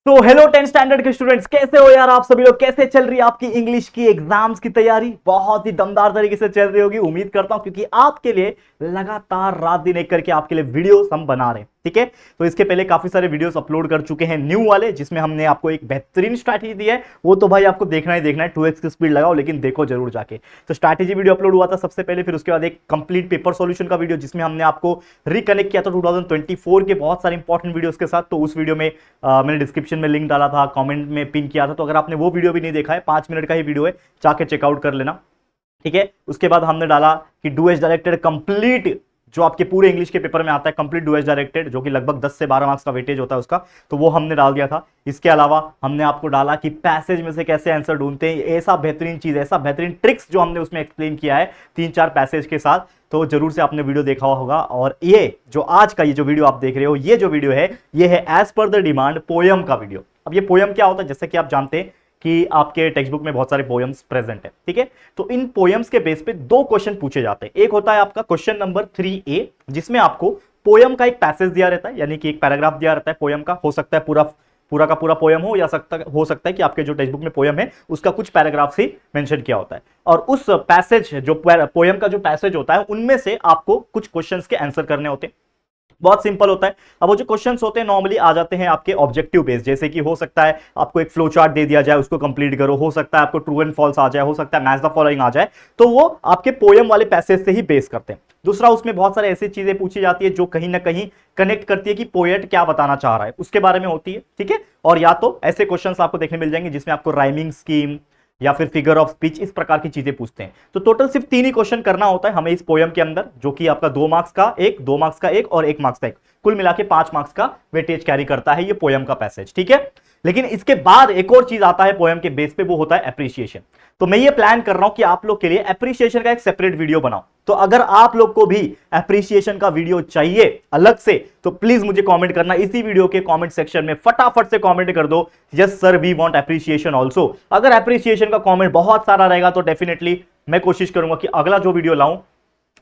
तो hello 10 standard के students, कैसे हो यार आप सभी लोग। कैसे चल रही है आपकी इंग्लिश की एग्जाम्स की तैयारी। बहुत ही दमदार तरीके से चल रही होगी उम्मीद करता हूं, क्योंकि आपके लिए लगातार रात दिन एक करके आपके लिए वीडियोस हम बना रहे हैं। ठीक है, तो इसके पहले काफी सारे वीडियोस अपलोड कर चुके हैं न्यू वाले, जिसमें हमने आपको एक बेहतरीन स्ट्रैटेजी दी है। वो तो भाई आपको देखना ही देखना है, 2x की स्पीड लगाओ लेकिन देखो जरूर जाके। तो स्ट्रैटेजी वीडियो अपलोड हुआ था सबसे पहले, फिर उसके बाद एक कंप्लीट पेपर सॉल्यूशन का वीडियो जिसमें हमने आपको रिकनेक्ट किया था 2024 के बहुत सारे इंपॉर्टेंट वीडियोस के साथ। तो उस वीडियो में मैंने डिस्क्रिप्शन में लिंक डाला था, कमेंट में पिन किया था। तो अगर आपने वो वीडियो भी नहीं देखा है, 5 मिनट का ही वीडियो है, जाके चेकआउट कर लेना। ठीक है, उसके बाद हमने डाला कि डू एज डायरेक्टेड कंप्लीट, जो आपके पूरे इंग्लिश के पेपर में आता है, कंप्लीट डू एज डायरेक्टेड, जो कि लगभग 10 से 12 मार्क्स का वेटेज होता है उसका, तो वो हमने डाल दिया था। इसके अलावा हमने आपको डाला कि पैसेज में से कैसे आंसर ढूंढते हैं, ऐसा बेहतरीन चीज, ऐसा बेहतरीन ट्रिक्स जो हमने उसमें एक्सप्लेन किया है 3-4 पैसेज के साथ। तो जरूर से आपने वीडियो देखा होगा। और ये जो आज का ये जो वीडियो आप देख रहे हो, ये जो वीडियो है, ये है as per the demand poem का वीडियो। अब ये पोयम क्या होता है, जैसे कि आप जानते हैं कि आपके टेक्स्ट बुक में बहुत सारे पोयम्स प्रेजेंट है। ठीक है, तो इन पोयम्स के बेस पे 2 क्वेश्चन पूछे जाते हैं। एक होता है आपका क्वेश्चन नंबर 3A, जिसमें आपको पोयम का एक पैसेज दिया रहता है, यानी कि एक पैराग्राफ दिया रहता है पोयम का। हो सकता है पूरा का पूरा पोयम हो, या हो सकता है कि आपके जो टेक्स्ट बुक में पोयम है उसका कुछ पैराग्राफ ही मेंशन किया होता है। और उस पैसेज, जो पोयम का जो पैसेज होता है, उनमें से आपको कुछ क्वेश्चंस के आंसर करने होते हैं। बहुत सिंपल होता है। अब वो जो क्वेश्चंस होते हैं नॉर्मली आ जाते हैं आपके ऑब्जेक्टिव बेस्ड, जैसे कि हो सकता है आपको एक फ्लो चार्ट दे दिया जाए, उसको कंप्लीट करो। हो सकता है आपको ट्रू एंड फॉल्स आ जाए, हो सकता है मैच द फॉलोइंग आ जाए। तो वो आपके पोयम वाले पैसेज से ही बेस करते हैं। दूसरा, उसमें बहुत सारे ऐसी चीजें पूछी जाती है जो कहीं ना कहीं कनेक्ट करती है कि पोएट क्या बताना चाह रहा है, उसके बारे में होती है। ठीक है, और या तो ऐसे क्वेश्चंस आपको देखने मिल जाएंगे जिसमें आपको राइमिंग स्कीम या फिर फिगर ऑफ स्पीच, इस प्रकार की चीजें पूछते हैं। तो टोटल सिर्फ 3 ही क्वेश्चन करना होता है हमें इस पोयम के अंदर, जो कि आपका 2 मार्क्स का एक, 2 मार्क्स का एक और 1 मार्क्स का एक, कुल मिला के 5 मार्क्स का वेटेज कैरी करता है ये पोयम का पैसेज। ठीक है, लेकिन इसके बाद एक और चीज आता है पोयम के बेस पे, वो होता है एप्रिसिएशन। तो मैं ये प्लान कर रहा हूं कि आप लोग के लिए एप्रिसिएशन का एक सेपरेट वीडियो बनाऊं। तो अगर आप लोग को भी एप्रिसिएशन का वीडियो चाहिए अलग से, तो प्लीज मुझे कमेंट करना। इसी वीडियो के कमेंट सेक्शन में फटाफट से कमेंट कर दो, yes sir we want appreciation also. अगर एप्रिसिएशन का कमेंट बहुत सारा रहेगा तो डेफिनेटली मैं कोशिश करूंगा कि अगला जो वीडियो लाऊं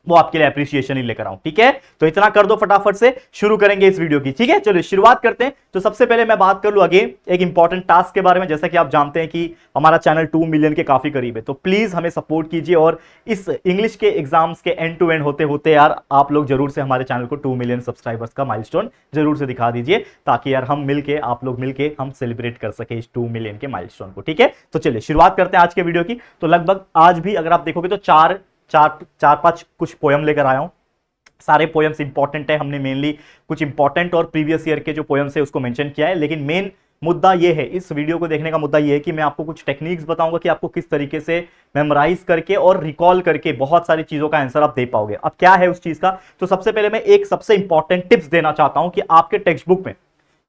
वो आपके लिए एप्रिसिएशन ही लेकर आऊं। ठीक है, तो इतना कर दो फटाफट से, शुरू करेंगे इस वीडियो की। ठीक है, चलिए शुरुआत करते हैं। तो सबसे पहले मैं बात कर लूं आगे एक इंपॉर्टेंट टास्क के बारे में। जैसा कि आप जानते हैं कि हमारा चैनल 2 मिलियन के काफी करीब है, तो प्लीज हमें सपोर्ट कीजिए। और इस इंग्लिश के एग्जाम्स के एंड टू एंड होते होते यार आप लोग जरूर से हमारे चैनल को 2 मिलियन सब्सक्राइबर्स का माइलस्टोन जरूर से दिखा दीजिए, ताकि यार हम मिलके, आप लोग मिलके हम सेलिब्रेट कर सके इस 2 मिलियन के माइलस्टोन को। ठीक है, तो चलिए शुरुआत करते हैं आज के वीडियो की। तो लगभग आज भी अगर आप देखोगे तो चार पांच कुछ पोयम लेकर आया हूं। सारे पोयम्स इंपॉर्टेंट है। हमने मेनली कुछ इंपॉर्टेंट और प्रीवियस ईयर के जो पोयम्स है उसको मेंशन किया है, लेकिन मेन मुद्दा ये है, इस वीडियो को देखने का मुद्दा ये है कि मैं आपको कुछ टेक्निक्स बताऊंगा कि आपको किस तरीके से मेमोराइज करके और रिकॉल करके बहुत सारी चीजों का आंसर आप दे पाओगे। अब क्या है उस चीज का, तो सबसे पहले मैं एक सबसे इंपॉर्टेंट टिप्स देना चाहता हूं कि आपके टेक्स्ट बुक में,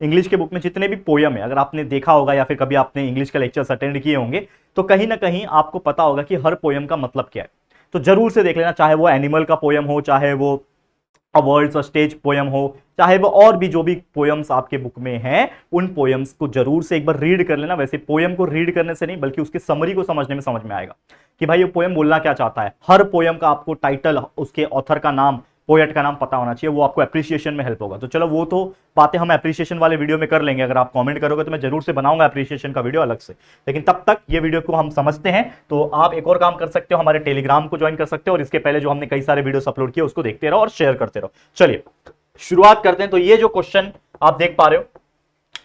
इंग्लिश के बुक में जितने भी पोयम है, अगर आपने देखा होगा या फिर कभी आपने इंग्लिश के लेक्चर्स अटेंड किए होंगे, तो कहीं ना कहीं आपको पता होगा कि हर पोयम का मतलब क्या है। तो जरूर से देख लेना, चाहे वो एनिमल का पोयम हो, चाहे वो वर्ड्स और स्टेज पोयम हो, चाहे वो और भी जो भी पोयम्स आपके बुक में हैं, उन पोयम्स को जरूर से एक बार रीड कर लेना। वैसे पोयम को रीड करने से नहीं, बल्कि उसकी समरी को समझने में समझ में आएगा कि भाई ये पोयम बोलना क्या चाहता है। हर पोयम का आपको टाइटल, उसके ऑथर का नाम, पोएट का नाम पता होना चाहिए, वो आपको एप्रिसिएशन में हेल्प होगा। तो चलो वो तो बातें हम एप्रिसिएशन वाले वीडियो में कर लेंगे। अगर आप कमेंट करोगे तो मैं जरूर से बनाऊंगा एप्रिसिएशन का वीडियो अलग से, लेकिन तब तक ये वीडियो को हम समझते हैं। तो आप एक और काम कर सकते हो, हमारे टेलीग्राम को ज्वाइन कर सकते हो, और इसके पहले जो हमने कई सारे वीडियोस अपलोड किए उसको देखते रहो और शेयर करते रहो। चलिए शुरुआत करते हैं। तो ये जो क्वेश्चन आप देख पा रहे हो,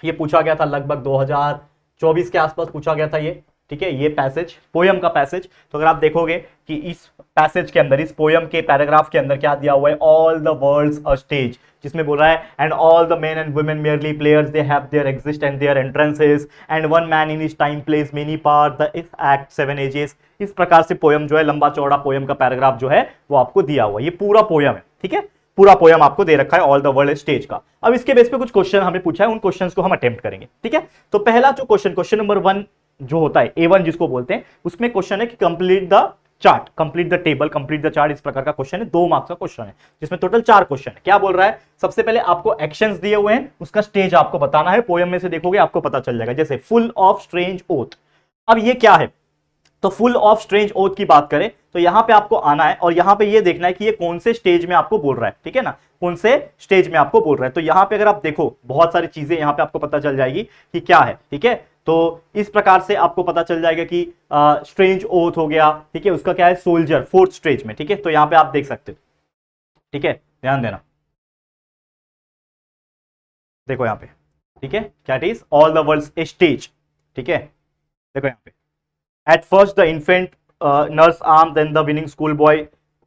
ये पूछा गया था लगभग 2024 के आसपास पूछा गया था ये। ठीक है, ये पैसेज, पोयम का पैसेज। तो अगर आप देखोगे कि इस पैसेज के अंदर, इस पोयम के पैराग्राफ के अंदर क्या दिया हुआ है, all the world's a stage, जिसमें बोल रहा है and all the men and women merely players, they have their exits and their entrances and one man in his time plays many part the if act 7 ages. इस प्रकार से poem जो है, लंबा चौड़ा पोयम का पैराग्राफ जो है वो आपको दिया हुआ है। ये पूरा पोयम है। ठीक है, पूरा पोयम आपको दे रखा है ऑल द वर्ल्ड स्टेज का। अब इसके बेस पे कुछ क्वेश्चन हमें पूछा है, उन क्वेश्चंस को हम अटेम्प्ट करेंगे। ठीक है, तो पहला जो क्वेश्चन नंबर 1 जो होता है, A1 जिसको बोलते हैं, उसमें क्वेश्चन है कि complete the chart, complete the table, complete the chart. इस प्रकार का क्वेश्चन है, 2 मार्क्स का क्वेश्चन है, जिसमें टोटल 4 क्वेश्चन है। क्या बोल रहा है, सबसे पहले आपको एक्शंस दिए हुए हैं, उसका स्टेज आपको बताना है। पोयम में से देखोगे आपको पता चल जाएगा, जैसे फुल ऑफ स्ट्रेंज ओथ। अब ये क्या है, तो फुल ऑफ स्ट्रेंज ओथ की बात करें तो यहां पे आपको आना है और यहां पे ये देखना है कि ये कौन से स्टेज में आपको बोल रहा है, ठीक है ना, कौन से स्टेज में आपको बोल रहा है। तो यहां पे अगर आप देखो बहुत सारी चीजें यहां पे आपको पता चल जाएगी कि क्या है, ठीक है। तो इस प्रकार से आपको पता चल जाएगा कि स्ट्रेंज ओथ हो गया, ठीक है, उसका क्या है सोल्जर, फोर्थ स्टेज में, ठीक है। तो यहां पे आप देख सकते हो, ठीक है, ध्यान देना, देखो यहां पे, ठीक है, क्या it is all the world stage, ठीक है। देखो यहां पे at first the infant nurse arm, then the winning school boy,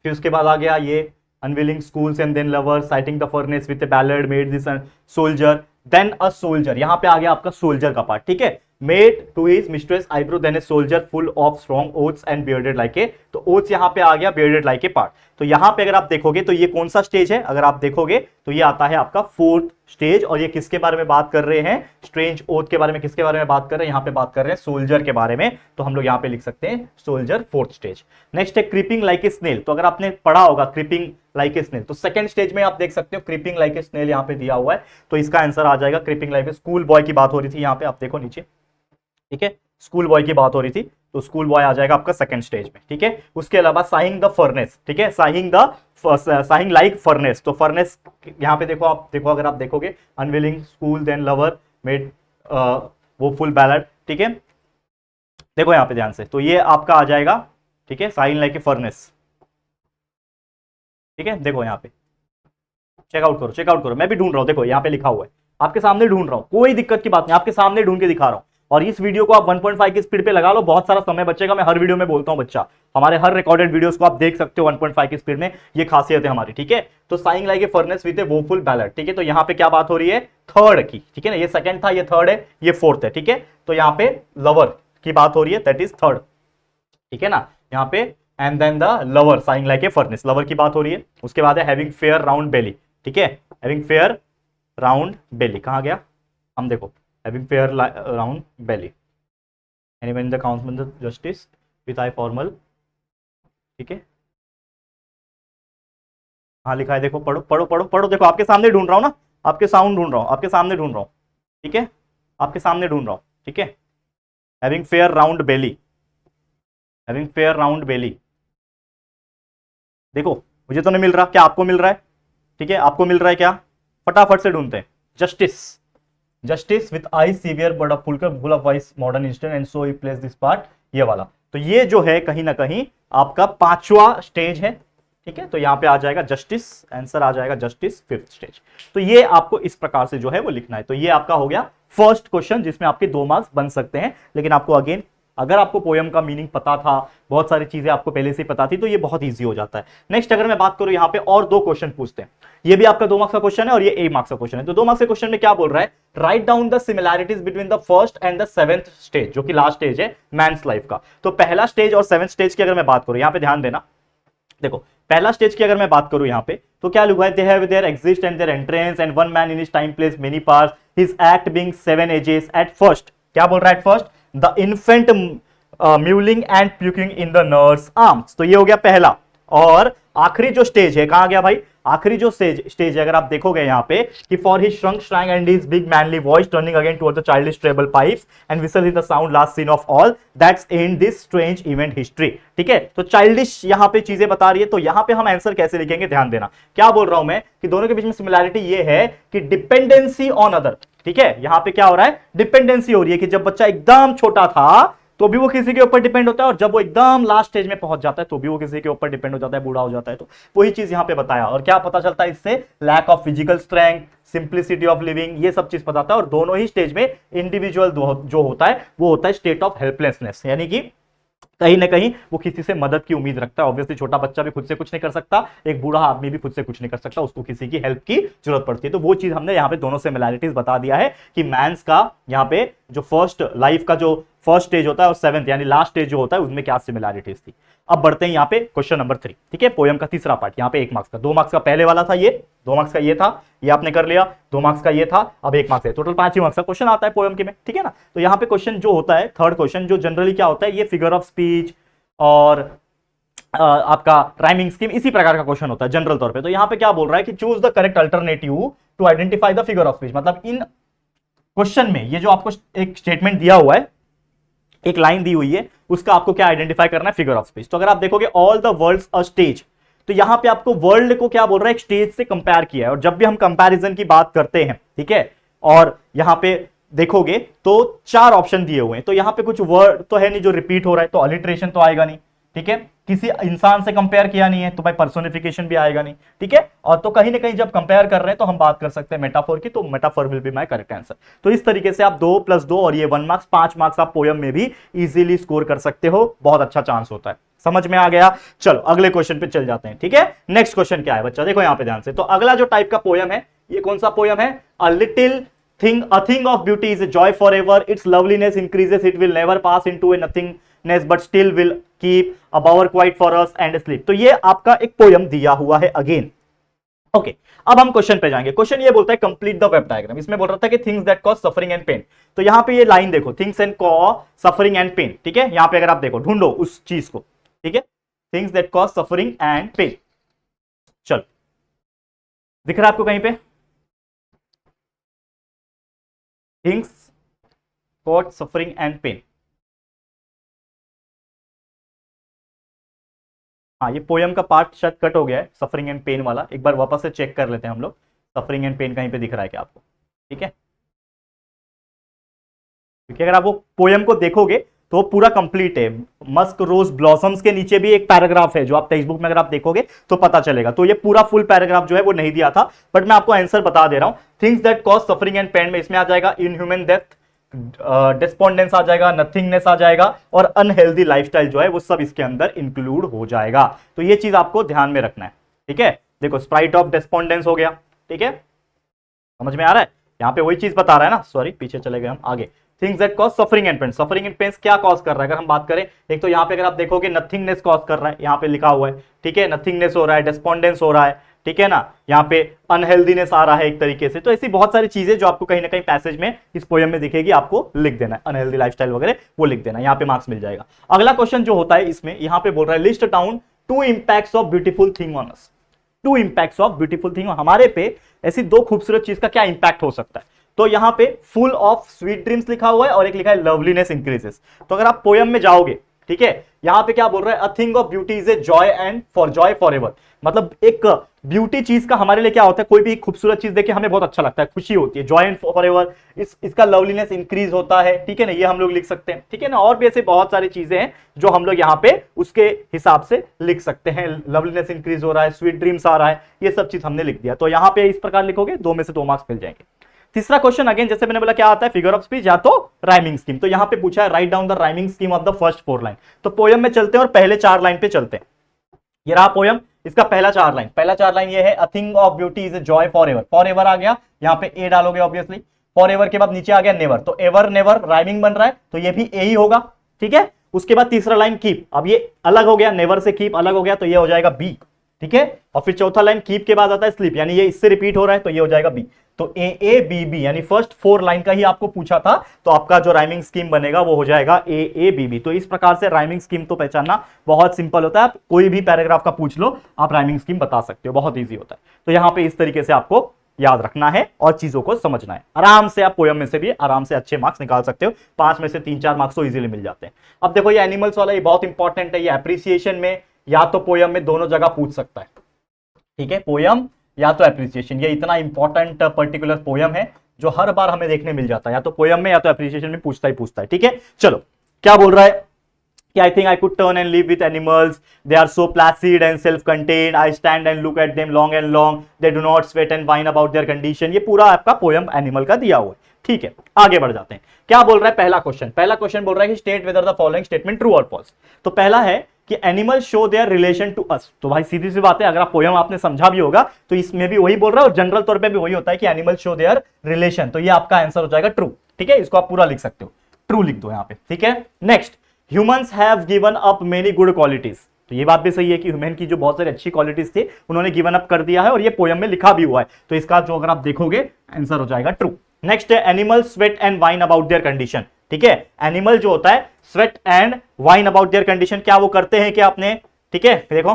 फिर उसके बाद आ गया ये unwilling schools and then lover, sighting the furnace with ballad made this soldier, then a soldier, यहां पे आ गया आपका सोल्जर का पार्ट, ठीक है। Made to his mistress eyebrow then a soldier full of strong oaths and bearded like a, तो oaths यहां पे आ गया, बियर्डेड लाइक ए पार्ट। तो यहां पे अगर आप देखोगे तो ये कौन सा स्टेज है, अगर आप देखोगे तो ये आता है आपका फोर्थ स्टेज, और ये किसके बारे में बात कर रहे हैं, स्ट्रेंज ओथ के बारे में, किसके बारे में बात कर रहे हैं, यहां पे बात कर रहे हैं सोल्जर के बारे में। तो हम लोग यहां पे लिख सकते हैं सोल्जर फोर्थ स्टेज। नेक्स्ट है क्रीपिंग लाइक ए स्नेल, तो अगर आपने पढ़ा होगा क्रीपिंग लाइक ए स्नेल, तो सेकंड स्टेज में आप देख सकते हो क्रीपिंग लाइक ए स्नेल यहां पे दिया हुआ है, तो इसका आंसर आ जाएगा creeping like a, school boy की बात हो रही थी यहां पे, आप देखो नीचे, ठीक है, स्कूल बॉय की बात हो रही थी, तो स्कूल बॉय आ जाएगा आपका सेकंड स्टेज में, ठीक है। उसके अलावा साइंग द फर्नेस, ठीक है, साइंग लाइक फर्नेस, तो फर्नेस यहां पे देखो, आप देखो, अगर आप देखोगे unwilling school then lover made woeful ballad, ठीक है, देखो यहां पे ध्यान से, तो ये आपका आ जाएगा, ठीक है, साइंग लाइक ए फर्नेस, ठीक है। देखो यहां पे चेकआउट करो, चेकआउट करो, मैं भी ढूंढ रहा हूं, देखो यहां पे लिखा हुआ है, आपके सामने ढूंढ रहा हूं, कोई दिक्कत की बात नहीं, आपके सामने ढूंढ के दिखा रहा हूं। और इस वीडियो को आप 1.5 की स्पीड पे लगा लो, बहुत सारा समय बचेगा, मैं हर वीडियो में बोलता हूं बच्चा, हमारे हर रिकॉर्डेड वीडियोस को आप देख सकते हो 1.5 की स्पीड में, ये खासियत है हमारी, ठीक है। तो saying like a furnace with a woeful ballad, ठीक है, तो यहां पे क्या बात हो रही है, थर्ड की, ठीक है ना, ये सेकंड था, ये थर्ड है, ये फोर्थ है, ठीक है। तो यहां पे लवर की बात हो रही है, दैट इज थर्ड, ठीक है ना, यहां पे and then the lover saying like a furnace, lover की बात हो रही है। उसके बाद है हैविंग फेयर राउंड बेली, ठीक है, हैविंग फेयर राउंड बेली कहां गया, हम देखो having fair round belly, anyone in the काउंसमेंट the justice with eye formal, ठीक है, हाँ लिखा है, देखो पढ़ो पढ़ो पढ़ो पढ़ो, देखो आपके सामने ढूंढ रहा हूं ना, आपके साउंड ढूंढ रहा हूं, आपके सामने ढूंढ रहा हूं, ठीक है, आपके सामने ढूंढ रहा हूं, ठीक है, हैविंग फेयर राउंड बेली, हैविंग फेयर राउंड बेली, देखो मुझे तो नहीं मिल रहा, क्या आपको मिल रहा है, ठीक है, आपको मिल रहा है क्या, फटाफट से ढूंढते हैं, justice, justice with I severe but full of vice modern instant and so he place this part, ये वाला। तो ये जो है कहीं ना कहीं आपका पांचवा स्टेज है, ठीक है, तो यहां पे आ जाएगा जस्टिस, आंसर आ जाएगा जस्टिस फिफ्थ स्टेज। तो ये आपको इस प्रकार से जो है वो लिखना है। तो ये आपका हो गया फर्स्ट क्वेश्चन जिसमें आपके 2 मार्क्स बन सकते हैं, लेकिन आपको अगेन अगर आपको पोयम का मीनिंग पता था, बहुत सारी चीजें आपको पहले से पता थी, तो ये बहुत इजी हो जाता है। नेक्स्ट अगर मैं बात करूं यहां पे और 2 क्वेश्चन पूछते हैं, ये भी आपका 2 मार्क्स का क्वेश्चन है और ये 1 मार्क्स का क्वेश्चन है। तो 2 मार्क्स के क्वेश्चन में क्या बोल रहा है, write down the similarities between the first and the 7th stage, जो कि लास्ट स्टेज है मैंस लाइफ का। तो पहला स्टेज और 7th स्टेज की अगर मैं बात करूं, यहां पे ध्यान देना, देखो पहला स्टेज की अगर मैं बात करूं यहां पे, तो क्या लिखा है, they have their exits and their entrance and one man in his time plays many parts, his act being 7 ages at first, क्या बोल रहा है at first, the infant mewling and puking in the nurse arms, तो ये हो गया पहला। और आखिरी जो स्टेज है, कहां गया भाई, आखिरी जो स्टेज है अगर आप देखोगे यहां पे कि for his shrunk shank and his big manly voice turning again toward the childish treble pipes and whistle in the sound last scene of all that's in this strange event history, ठीक है। तो childish यहां पे चीजें बता रही है, तो यहां पे हम आंसर कैसे लिखेंगे, ध्यान देना, क्या बोल रहा हूं मैं कि दोनों के बीच में सिमिलैरिटी ये है कि डिपेंडेंसी ऑन अदर, ठीक है, यहां पे क्या हो रहा है, डिपेंडेंसी हो रही है कि जब बच्चा एकदम छोटा था तो भी वो किसी के ऊपर डिपेंड होता है, और जब वो एकदम लास्ट स्टेज में पहुंच जाता है तो भी वो किसी के ऊपर डिपेंड हो जाता है, बूढ़ा हो जाता है। तो वही चीज यहां पे बताया, और क्या पता चलता है इससे, lack of physical strength, simplicity of living, ये सब चीज बताता है। और दोनों ही स्टेज में इंडिविजुअल जो होता है वो होता है स्टेट ऑफ हेल्पलेसनेस, यानी कि कहीं ना कहीं वो किसी से मदद की उम्मीद रखता है। ऑब्वियसली छोटा बच्चा भी खुद से कुछ नहीं कर सकता, एक बूढ़ा आदमी भी खुद से कुछ नहीं कर सकता, उसको किसी की हेल्प की जरूरत पड़ती है। तो वो चीज हमने यहाँ पे दोनों सिमिलैरिटीज बता दिया है कि मैंस का यहाँ पे जो फर्स्ट लाइफ का जो फर्स्ट स्टेज होता है और 7th यानी लास्ट स्टेज जो होता है उसमें क्या सिमिलैरिटीज थी। अब बढ़ते हैं यहाँ पे क्वेश्चन नंबर 3, ठीक है, पोयम का तीसरा पार्ट, यहाँ पे 1 मार्क्स का, 2 मार्क्स का पहले वाला था, ये 2 मार्क्स का ये था, ये आपने कर लिया, 2 मार्क्स का ये था, अब 1 मार्क्स है, टोटल 5 ही मार्क्स का क्वेश्चन आता है पोयम के में, ठीक है ना। तो यहाँ पे क्वेश्चन जो होता है थर्ड क्वेश्चन, जो जनरली क्या होता है, ये फिगर ऑफ स्पीच और आपका राइमिंग स्कीम इसी प्रकार का क्वेश्चन होता है जनरल तौर पे। तो यहां पे क्या बोल रहा है कि choose the correct alternative to identify the figure of speech, मतलब इन क्वेश्चन में ये जो आपको एक स्टेटमेंट दिया हुआ है, एक लाइन दी हुई है, उसका आपको क्या आइडेंटिफाई करना है, फिगर ऑफ स्पीच। तो अगर आप देखोगे all the world's a stage, तो यहां पे आपको वर्ल्ड को क्या बोल रहा है, एक स्टेज से कंपेयर किया है। और जब भी हम कंपैरिजन की बात करते हैं, ठीक है, और यहां पे देखोगे तो 4 ऑप्शन दिए हुए हैं, तो यहां पे कुछ वर्ड तो है नहीं जो रिपीट हो रहा है, तो अलिट्रेशन तो आएगा नहीं, ठीक है। किसी इंसान से कंपेयर किया नहीं है तो भाई पर्सोनिफिकेशन भी आएगा नहीं, ठीक है। और तो कहीं ना कहीं जब कंपेयर कर रहे हैं तो हम बात कर सकते हैं मेटाफोर की, तो metaphor will be my correct answer. तो इस तरीके से आप 2 + 2 और ये 1 मार्क्स, 5 मार्क्स आप पोयम में भी इजीली स्कोर कर सकते हो, बहुत अच्छा चांस होता है। समझ में आ गया? चलो अगले क्वेश्चन पे चल जाते हैं, ठीक है। नेक्स्ट क्वेश्चन क्या है बच्चा, देखो यहां पे ध्यान से। तो अगला जो टाइप का पोयम है, ये कौन सा पोयम है, a little thing, a thing of beauty is a joy for ever, its loveliness increases, it will never pass into a nothingness but still will keep a bower quiet for us and sleep. तो ये आपका एक poem दिया हुआ है again. Okay, अब हम question पे जाएंगे। क्वेश्चन ये बोलता है कंप्लीट द वेब डायग्राम। इसमें बोल रहा था कि things that cause suffering and pain. तो यहां पे ये लाइन देखो, things and cause suffering and pain, ठीक है। यहां पे अगर आप देखो, ढूंढो उस चीज को, ठीक है, things that cause suffering and pain. चलो, दिख रहा है आपको कहीं पे, things cause suffering and pain. हाँ, ये पोयम का पार्ट शायद कट हो गया है, सफरिंग एंड पेन वाला। एक बार वापस से चेक कर लेते हैं हम लोग, सफरिंग एंड पेन कहीं पे दिख रहा है क्या आपको, ठीक है। क्योंकि अगर आप वो पोयम को देखोगे तो पूरा कंप्लीट है। मस्क रोज ब्लॉसम्स के नीचे भी एक पैराग्राफ है जो आप टेक्स्ट बुक में अगर आप देखोगे तो पता चलेगा। तो ये पूरा फुल पैराग्राफ जो है वो नहीं दिया था, बट मैं आपको आंसर बता दे रहा हूं। Things that cause suffering and pain में इसमें आ जाएगा इनह्यूमन डेथ, डिस्पोंडेंस आ जाएगा, नथिंगनेस आ जाएगा, और अनहेल्दी लाइफस्टाइल जो है वो सब इसके अंदर इंक्लूड हो जाएगा। तो ये चीज आपको ध्यान में रखना है, ठीक है। देखो, स्प्राइट ऑफ डिस्पोंडेंस हो गया, ठीक है, समझ में आ रहा है। यहां पे वही चीज बता रहा है ना, सॉरी पीछे चले गए हम आगे। Things that cause suffering and pain, suffering and pain क्या कॉज कर रहा है अगर हम बात करें, एक तो यहां पे अगर आप देखोगे नथिंगनेस कॉज कर रहा है, यहां पे लिखा हुआ है, ठीक है, नथिंगनेस हो रहा है, डिस्पोंडेंस हो रहा है, ठीक है ना, यहाँ पे अनहेल्दीनेस आ रहा है एक तरीके से। तो ऐसी बहुत सारी चीजें जो आपको कहीं ना कहीं पैसेज में इस पोयम में दिखेगी, आपको लिख देना है, अनहेल्दी लाइफस्टाइल वगैरह वो लिख देना है, यहाँ पे मार्क्स मिल जाएगा। अगला क्वेश्चन जो होता है इसमें, यहाँ पे बोल रहा है list down 2 impacts of beautiful thing on us. 2 impacts of beautiful thing, हमारे पे ऐसी 2 खूबसूरत चीज का क्या इंपैक्ट हो सकता है। तो यहां पे फुल ऑफ स्वीट ड्रीम्स लिखा हुआ है और एक लिखा है लवलीनेस इंक्रीजेस। तो अगर आप पोयम में जाओगे, ठीक है, यहां पे क्या बोल रहा है, a thing of beauty is a Joy and Joy for ever. मतलब एक ब्यूटी चीज का हमारे लिए क्या होता है, कोई भी खूबसूरत चीज देखे हमें बहुत अच्छा लगता है, खुशी होती है, जॉय एंड फॉर एवर। इसका लवलीनेस इंक्रीज होता है, ठीक है ना, ये हम लोग लिख सकते हैं, ठीक है ना। और भी ऐसे बहुत सारी चीजें हैं जो हम लोग यहाँ पे उसके हिसाब से लिख सकते हैं। लवलीनेस इंक्रीज हो रहा है, स्वीट ड्रीम्स आ रहा है, ये सब चीज हमने लिख दिया। तो यहाँ पे इस प्रकार लिखोगे, 2 में से 2 मार्क्स मिल जाएंगे। तीसरा क्वेश्चन अगेन जैसे मैंने बोला क्या आता है, फिगर ऑफ स्पीच या तो राइमिंग स्कीम। तो यहां पे पूछा है write down the rhyming scheme of the first 4 line. तो पोयम में चलते हैं और पहले 4 लाइन पे चलते हैं। ये रहा पोयम, इसका पहला 4 लाइन। पहला 4 लाइन ये है, a thing of beauty is a joy for ever. Forever आ गया, यहां पे ए डालोगे ऑब्वियसली। फॉर एवर के बाद नीचे आ गया नेवर, तो एवर नेवर राइमिंग बन रहा है, तो ये भी ए ही होगा, ठीक है। उसके बाद तीसरा लाइन कीप, अब ये अलग हो गया, नेवर से कीप अलग हो गया, तो ये हो जाएगा बी, ठीक है। और फिर चौथा लाइन कीप के बाद आता है स्लीप, यानी ये इससे रिपीट हो रहा है, तो ये हो जाएगा बी। तो ए ए बी बी, यानी फर्स्ट 4 लाइन का ही आपको पूछा था, तो आपका जो राइमिंग स्कीम बनेगा वो हो जाएगा ए ए बी बी। तो इस प्रकार से राइमिंग स्कीम तो पहचानना बहुत सिंपल होता है, आप कोई भी पैराग्राफ का पूछ लो, आप राइमिंग स्कीम बता सकते हो, बहुत ईजी होता है। तो यहां पे इस तरीके से आपको याद रखना है और चीजों को समझना है। आराम से आप पोयम में से भी आराम से अच्छे मार्क्स निकाल सकते हो, 5 में से 3-4 मार्क्स तो इजीली मिल जाते हैं। अब देखो, ये एनिमल्स वाला ये बहुत इंपॉर्टेंट है, ये एप्रिसिएशन में या तो पोयम में, दोनों जगह पूछ सकता है, ठीक है, पोयम या तो एप्रिसिएशन। ये इतना इंपॉर्टेंट पर्टिकुलर पोयम है जो हर बार हमें देखने मिल जाता है, या तो पोयम में या तो एप्रिसिएशन में पूछता है, ठीक है। चलो, क्या बोल रहा है कि I think I could turn and live with animals. They are so placid and self-contained. I stand and look at them long and long. They do not sweat and whine about their condition. ये पूरा आपका poem animal का दिया हुआ है, ठीक है। आगे बढ़ जाते हैं। क्या बोल रहा है पहला क्वेश्चन बोल रहा है कि state whether the following statement true और फॉल्स। तो पहला है कि animal show their relation to us. तो भाई सीधी सी बात है, अगर आप पोयम आपने समझा भी होगा तो इसमें भी वही बोल रहा है, और जनरल तौर पे भी वही होता है कि एनिमल शो देयर रिलेशन। तो ये आपका आंसर हो जाएगा ट्रू, ठीक है। इसको आप पूरा लिख सकते हो, ट्रू लिख दो यहाँ पे, ठीक है। Next, humans have given up many good qualities. तो ये बात भी सही है कि ह्यूमन की जो बहुत सारी अच्छी क्वालिटीज थी उन्होंने गिवन अप कर दिया है, और ये पोयम में लिखा भी हुआ है। तो इसका जो अगर आप देखोगे आंसर हो जाएगा ट्रू। नेक्स्ट है, animal sweat and wine about their condition, ठीक है। एनिमल जो होता है sweat and wine about their condition, क्या वो करते हैं क्या आपने, ठीक है, देखो,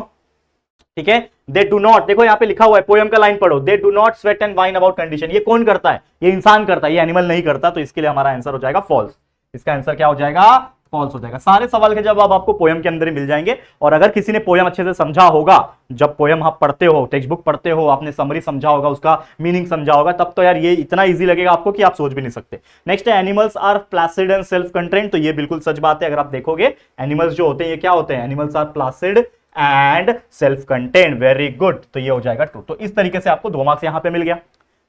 ठीक है। दे डू नॉट, देखो यहाँ पे लिखा हुआ है, पोयम का लाइन पढ़ो, they do not sweat and wine about condition. ये कौन करता है, ये इंसान करता है, ये एनिमल नहीं करता। तो इसके लिए हमारा आंसर हो जाएगा फॉल्स। इसका आंसर क्या हो जाएगा, फॉल्स हो जाएगा। सारे सवाल के जवाब आपको पोयम के अंदर ही मिल जाएंगे। और अगर किसी ने पोयम अच्छे से समझा होगा, जब पोयम आप पढ़ते हो, टेक्स्ट बुक पढ़ते हो, आपने समरी समझा होगा, उसका मीनिंग समझा होगा, तब तो यार ये इतना इजी लगेगा आपको कि आप सोच भी नहीं सकते। नेक्स्ट है animals are placid and self contained. तो ये बिल्कुल सच बात है। अगर आप देखोगे एनिमल्स जो होते हैं ये क्या होते हैं, animals are placid and self contained. Very good, तो ये हो जाएगा ट्रू। तो इस तरीके से आपको 2 मार्क्स यहां पे मिल गया।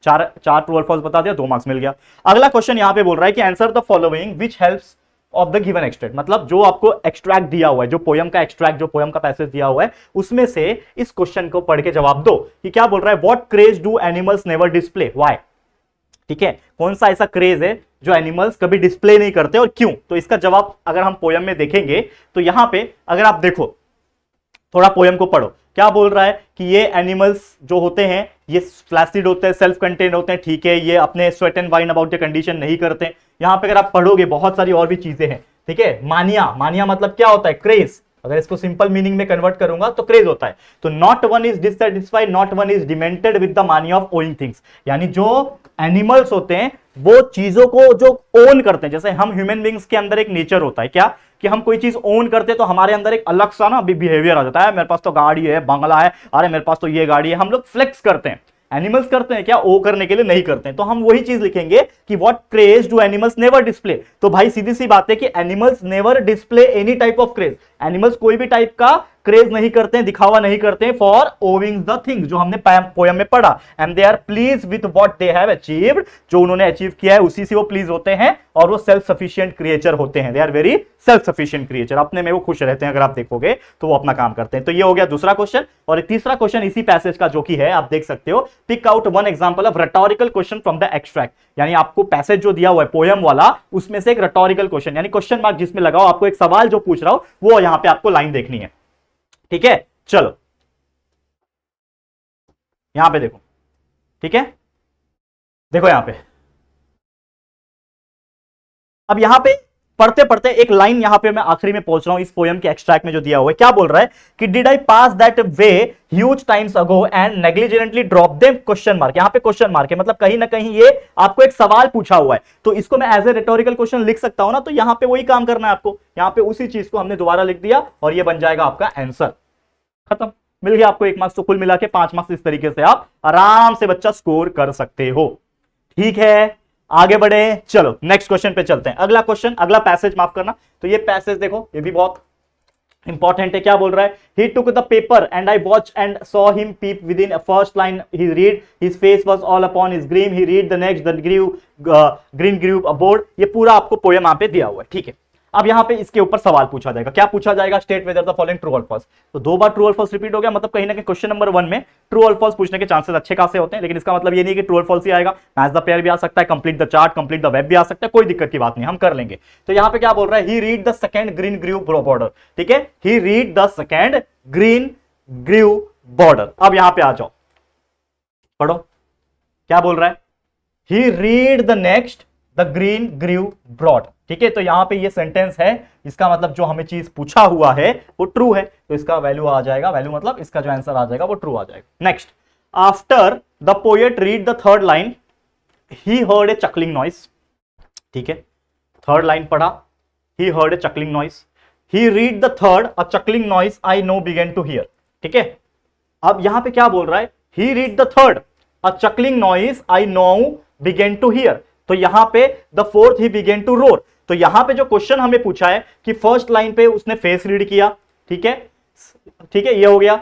चार ट्रू और फॉल्स बता दिया, 2 मार्क्स मिल गया। अगला क्वेश्चन यहां पे बोल रहा है कि answer the following which helps of the given extract. मतलब जो आपको एक्सट्रैक्ट दिया हुआ है, जो पोयम का एक्सट्रैक्ट, जो पोयम का पैसेज दिया हुआ है, उसमें से इस क्वेश्चन को पढ़ के जवाब दो कि क्या बोल रहा है। What craze do animals never display, why. ठीक है, कौन सा ऐसा क्रेज है जो एनिमल्स कभी डिस्प्ले नहीं करते और क्यों। तो इसका जवाब अगर हम पोयम में देखेंगे तो यहां पे अगर आप देखो, थोड़ा पोयम को पढ़ो, क्या बोल रहा है कि ये एनिमल्स जो होते हैं ये फ्लैसिड होते हैं, सेल्फ कंटेन होते हैं। ठीक है, ये अपने sweat and wine about the condition नहीं करते। यहां पे अगर आप पढ़ोगे बहुत सारी और भी चीजें हैं। ठीक है, मानिया, मानिया मतलब क्या होता है, क्रेज। अगर इसको सिंपल मीनिंग में कन्वर्ट करूंगा तो क्रेज होता है। तो not one is dissatisfied, not one is demented with the मानिया ऑफ ओइंग थिंग्स। यानी जो एनिमल्स होते हैं वो चीजों को जो ओन करते हैं, जैसे हम ह्यूमन बींग्स के अंदर एक नेचर होता है क्या कि हम कोई चीज ओन करते हैं तो हमारे अंदर एक अलग सा ना बिहेवियर आ जाता है। मेरे पास तो गाड़ी है, बंगला है, अरे मेरे पास तो ये गाड़ी है। हम लोग फ्लेक्स करते हैं। एनिमल्स करते हैं क्या, ओ करने के लिए नहीं करते हैं। तो हम वही चीज लिखेंगे कि what craze do animals never display. तो भाई सीधी सी बात है कि animals never display any type of craze. Animals कोई भी टाइप का क्रेज नहीं करते हैं, दिखावा नहीं करते हैं फॉर ओविंग द थिंग्स, जो हमने पोयम में पढ़ा। And they are pleased with what they have achieved, जो उन्होंने अचीव किया है उसी से वो प्लीज होते हैं। और वो सेल्फ सफिशिएंट क्रिएचर होते हैं। They are very self sufficient creature, अपने में वो खुश रहते हैं। अगर आप देखोगे तो वो अपना काम करते हैं। तो ये हो गया दूसरा क्वेश्चन। और तीसरा क्वेश्चन इसी पैसेज का जो कि है, आप देख सकते हो, pick out one example of rhetorical question from the extract. यानी आपको पैसेज जो दिया हुआ है पोयम वाला, उसमें से एक रेटोरिकल क्वेश्चन यानी क्वेश्चन मार्क जिसमें लगाओ, आपको एक सवाल जो पूछ रहा हो वो यहां पे आपको लाइन देखनी है। ठीक है, चलो यहां पे देखो। ठीक है, देखो यहां पे, अब यहां पे पढ़ते पढ़ते एक लाइन यहां पे मैं आखिरी में पहुंच रहा हूं इस पोयम के एक्सट्रैक्ट में जो दिया हुआ है। क्या बोल रहा है कि did I pass that way huge times ago and negligently drop them, question mark. यहां पे क्वेश्चन मार्क है, मतलब कहीं ना कहीं ये आपको एक सवाल पूछा हुआ है। तो इसको मैं एज ए रेटोरिकल क्वेश्चन लिख सकता हूं ना। तो यहां पे वही काम करना है आपको। यहां पे उसी चीज को हमने दोबारा लिख दिया और ये बन जाएगा आपका आंसर। खत्म, मिल गया आपको 1 मार्क्स। तो कुल मिला के 5 मार्क्स। इस तरीके से आप आराम से बच्चा स्कोर कर सकते हो। ठीक है, आगे बढ़े, चलो नेक्स्ट क्वेश्चन पे चलते हैं। अगला क्वेश्चन, अगला पैसेज माफ करना। तो ये पैसेज देखो, ये भी बहुत इंपॉर्टेंट है। क्या बोल रहा है, he took the paper and I watched and saw him peep within a first line he read, his face was all upon his grim, he read the next, the green grew aboard। ये पूरा आपको poem यहाँ पे दिया हुआ है। ठीक है, अब यहां पे इसके ऊपर सवाल पूछा जाएगा। क्या पूछा जाएगा, state whether the following true और फॉल्स। तो 2 बार ट्रू और फॉल्स रिपीट हो गया, मतलब कहीं ना कहीं क्वेश्चन नंबर 1 में ट्रू और फॉल्स पूछने के चांसेस अच्छे खासे होते हैं। लेकिन इसका मतलब ये नहीं कि ट्रू और फॉल्स ही आएगा, मैच द पेयर भी आ सकता है, complete the chart, complete the web भी आ सकता है। कोई दिक्कत की बात नहीं, हम कर लेंगे। तो यहां पे क्या बोल रहा है, he read the second green grieve border. ठीक है, he read the second green grieve border. अब यहां पे आ जाओ, पढ़ो क्या बोल रहा है, he read the next the green grieve broad. ठीक है, तो यहां पे ये सेंटेंस है, इसका मतलब जो हमें चीज पूछा हुआ है वो ट्रू है, तो इसका वैल्यू आ जाएगा। वैल्यू मतलब इसका जो आंसर आ जाएगा वो ट्रू आ जाएगा। Next, after the poet read the third line he heard a chuckling noise. ठीक है, थर्ड लाइन पढ़ा, he heard a chuckling noise, he read the third a chuckling noise I know begin to hear. ठीक है, अब यहां पे क्या बोल रहा है, he read the third a chuckling noise I know begin to hear. तो यहां पे the fourth he begin to roar. तो यहां पे जो क्वेश्चन हमें पूछा है कि फर्स्ट लाइन पे उसने फेस रीड किया। ठीक है, ठीक है, ये हो गया।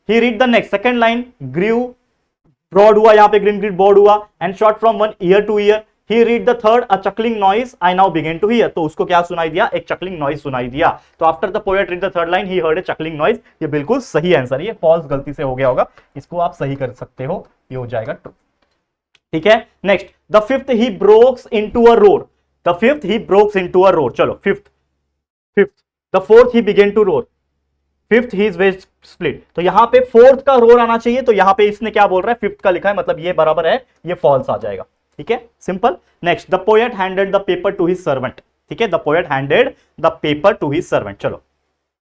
He read the next, second line grieve broad हुआ, यहां पे ग्रीन ग्रीन ब्रॉड हुआ and short from one ear to ear. He read the third a chuckling noise I now begin to hear. तो उसको क्या सुनाई दिया, एक चकलिंग नॉइस सुनाई दिया। तो after the poet read the third line he heard a chuckling noise. ये बिल्कुल सही आंसर है, ये फॉल्स गलती से हो गया होगा, इसको आप सही कर सकते हो, ये हो जाएगा ट्रू। ठीक है, next, the fifth he brokes into a roar. The fifth he brokes into a roar. चलो fifth, the fourth he begin to roar, fifth he is ways split. तो यहां पे फोर्थ का रोर आना चाहिए, तो यहां पे इसने क्या बोल रहा है, फिफ्थ का लिखा है, मतलब ये बराबर है, ये फॉल्स आ जाएगा। ठीक है, simple. Next, the poet handed the paper to his servant. ठीक है, the poet handed the paper to his servant. चलो,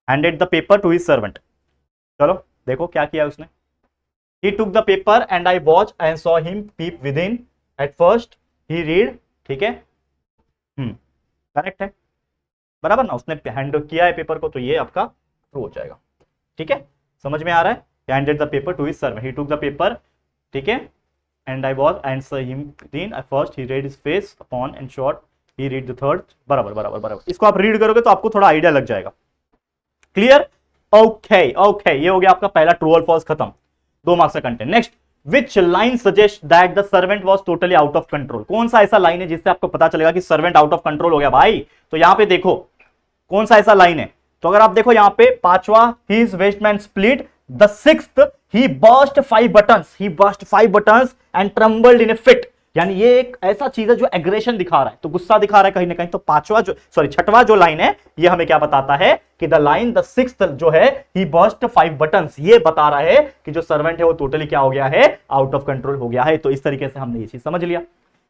handed the paper to his servant. चलो देखो क्या किया उसने, he took the paper and I watched and saw him peep within, at first he read। ठीक है, करेक्ट है। बराबर ना, उसने हैंड किया है पेपर को, तो ये आपका ट्रू हो जाएगा। ठीक है, समझ में आ रहा है? he handed the paper to his servant, he took the paper, ठीक है, and I was answer him clean at first he read his face upon and short he read the third, बराबर बराबर बराबर। इसको आप रीड करोगे तो आपको थोड़ा आइडिया लग जाएगा। क्लियर? ओके ओके, ये हो गया आपका पहला ट्रू और फॉल्स खत्म, 2 मार्क्स का content. Next, which line suggest that the servant was totally out of control? कौन सा ऐसा लाइन है जिससे आपको पता चलेगा कि सर्वेंट आउट ऑफ कंट्रोल हो गया भाई? तो यहां पे देखो कौन सा ऐसा लाइन है। तो अगर आप देखो यहां पे पांचवा, his Westman split, the sixth, he burst 5 buttons and trembled in A fit. यानी ये एक ऐसा चीज है जो एग्रेशन दिखा रहा है, तो गुस्सा दिखा रहा है कहीं ना कहीं। तो पांचवा जो छठवां जो लाइन है ये हमें क्या बताता है कि द लाइन द सिक्स्थ जो है ही बर्स्ट 5 buttons, ये बता रहा है कि जो सर्वेंट है वो टोटली क्या हो गया है, आउट ऑफ कंट्रोल हो गया है। तो इस तरीके से हमने ये चीज समझ लिया।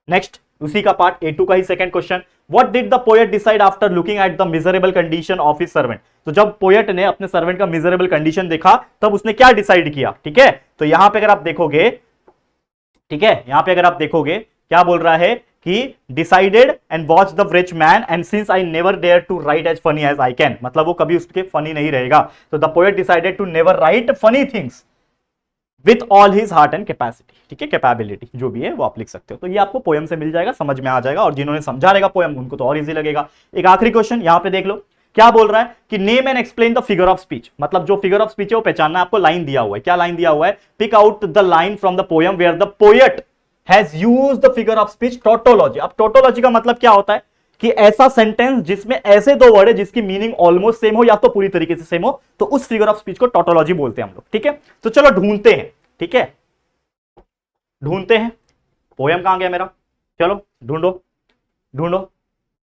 नेक्स्ट, उसी का पार्ट A2 का ही second question, what did the poet decide after looking at the miserable condition of his servant? तो जब पोएट ने अपने सर्वेंट का मिजरेबल कंडीशन देखा तब उसने क्या डिसाइड किया? ठीक है, तो यहां पे अगर आप देखोगे, ठीक है, यहां पे अगर आप देखोगे क्या बोल रहा है कि decided and watch the rich man and since I never dare to write as funny as I can, मतलब वो कभी उसके फनी नहीं रहेगा। तो the poet decided to never write funny things with all his heart and capacity. ठीक है, capability जो भी है वो आप लिख सकते हो। तो ये आपको पोएम से मिल जाएगा, समझ में आ जाएगा, और जिन्होंने समझा रहेगा पोएम उनको तो और इजी लगेगा। एक आखिरी क्वेश्चन यहां पे देख लो, क्या बोल रहा है कि name and explain the figure of speech, मतलब जो फिगर ऑफ स्पीच है वो पहचानना है आपको। लाइन दिया हुआ है, क्या लाइन दिया हुआ है? Pick out the line from the poem where the poet has used the figure of speech tautology. अब टोटोलॉजी का मतलब क्या होता है कि ऐसा सेंटेंस जिसमें ऐसे 2 वर्ड है जिसकी मीनिंग ऑलमोस्ट सेम हो या तो पूरी तरीके से सेम हो, तो उस फिगर ऑफ स्पीच को टोटोलॉजी बोलते हैं हम लोग। ठीक है, तो चलो ढूंढते हैं। ठीक है, ढूंढते हैं पोएम कहां गया मेरा, चलो ढूंढो ढूंढो।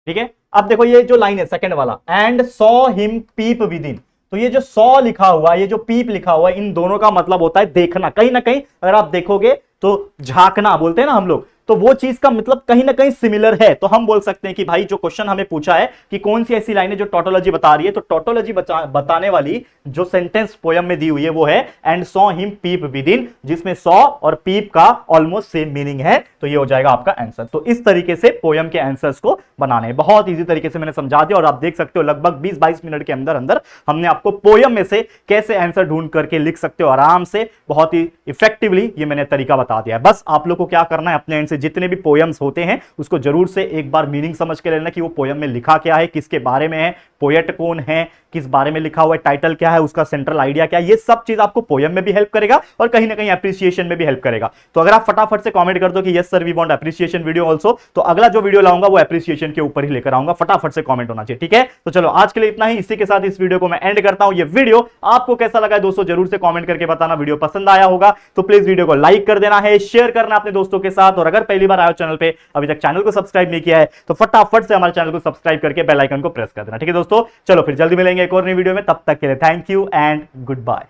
ठीक है, अब देखो ये जो लाइन है सेकंड वाला, and saw him peep within, तो ये जो सॉ लिखा हुआ है, ये जो पीप लिखा हुआ है, इन दोनों का मतलब होता है देखना। कहीं ना कहीं अगर आप देखोगे तो झांकना बोलते हैं ना हम लोग, तो वो चीज का मतलब कहीं ना कहीं सिमिलर है। तो हम बोल सकते हैं कि भाई जो क्वेश्चन हमें पूछा है कि कौन सी ऐसी लाइन है जो टोटोलॉजी बता रही है, तो टोटोलॉजी बताने वाली जो सेंटेंस पोयम में दी हुई है वो है and saw him peep within, जिसमें सॉ और पीप का ऑलमोस्ट सेम मीनिंग है। तो ये हो जाएगा आपका आंसर। तो इस तरीके से पोयम के आंसर्स को बनाने हैं, बहुत ईजी तरीके से मैंने समझा दिया, और आप देख सकते हो लगभग 20-22 मिनट के अंदर अंदर हमने आपको पोयम में से कैसे आंसर ढूंढ करके लिख सकते हो आराम से, बहुत ही इफेक्टिवली ये मैंने तरीका बता दिया है। बस आप लोग को क्या करना है, अपने एंड से जितने भी पोयम्स होते हैं उसको जरूर से एक बार मीनिंग समझ के लेना कि वो पोयम में लिखा क्या है, किसके बारे में है, पोएट कौन है, किस बारे में लिखा हुआ है, टाइटल क्या है, उसका सेंट्रल आइडिया क्या है। ये सब चीज आपको पोयम में भी हेल्प करेगा और कहीं ना कहीं एप्रिसिएशन में भी हेल्प करेगा। तो अगर आप फटाफट से कमेंट कर दो कि yes sir we want appreciation video also, तो अगला जो वीडियो लाऊंगा वो एप्रिसिएशन के ऊपर ही लेकर आऊंगा। फटाफट से कमेंट होना चाहिए। ठीक है, तो चलो आज के लिए इतना ही। इसी के साथ इस वीडियो को मैं एंड करता हूं। ये वीडियो आपको कैसा लगा है दोस्तों जरूर से कमेंट करके बताना। वीडियो पसंद आया होगा तो प्लीज वीडियो को लाइक कर देना है, शेयर करना अपने दोस्तों के साथ, और अगर पहली बार आए चैनल पे, अभी तक चैनल को सब्सक्राइब नहीं किया है तो फटाफट से हमारे चैनल को सब्सक्राइब करके बेल आइकन को प्रेस कर देना। ठीक है दोस्तों, चलो फिर जल्दी मिलेंगे एक और नई वीडियो में, तब तक के लिए thank you and good bye.